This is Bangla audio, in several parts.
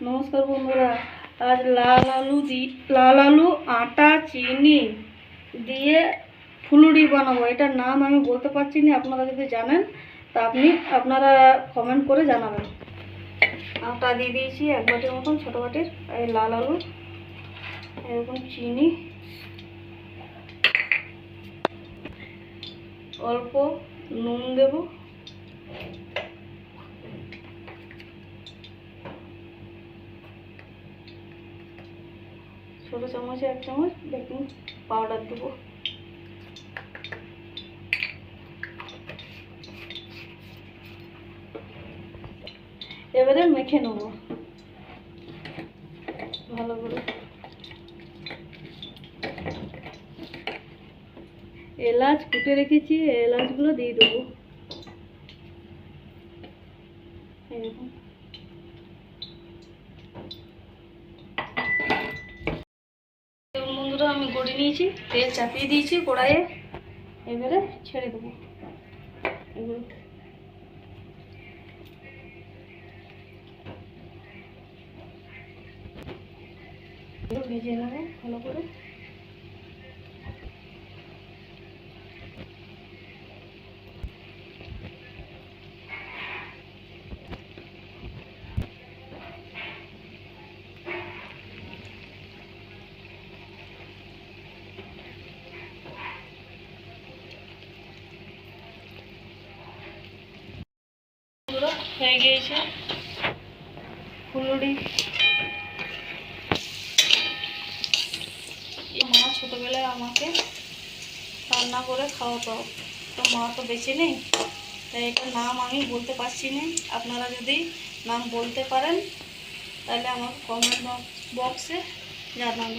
নমস্কার বন্ধুরা, আজ লাল আলু আটা চিনি দিয়ে ফুলুরি বানাবো। এটার নাম আমি বলতে পারছি না, আপনারা যদি জানেন তা আপনারা কমেন্ট করে জানাবেন। আটা দিয়ে দিয়েছি 1 বাটির মতন, ছোটো বাটির। এই লাল আলু, এরকম চিনি, অল্প নুন দেব, ছোটো চামচে 1 চামচ বেকিং পাউডার দেবো। এবারে মেখে নেব ভালো করে। এলাচ কুটে রেখেছি, এলাচগুলো দিয়ে দেবো। এরকম বন্ধুরা, আমি গড়ে নিয়েছি, তেল চাপিয়ে দিয়েছি কড়াইয়ে। এবারে ছেড়ে দেবো এগুলো। ভেজে নেবো ভালো করে। হয়ে গিয়েছে ফুলুরি। মা ছোটোবেলায় আমাকে রান্না করে খাওয়াতো, তো মা তো বেঁচে নেই, তাই এটার নাম আমি বলতে পারছি না। আপনারা যদি নাম বলতে পারেন তাহলে আমাকে কমেন্ট বক্সে জানাবেন।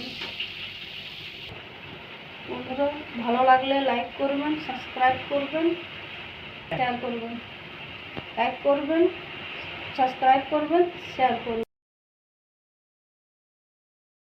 বন্ধুরা, ভালো লাগলে লাইক করবেন, সাবস্ক্রাইব করবেন, শেয়ার করবেন। লাইক করবেন, সাবস্ক্রাইব করবেন, শেয়ার করবেন।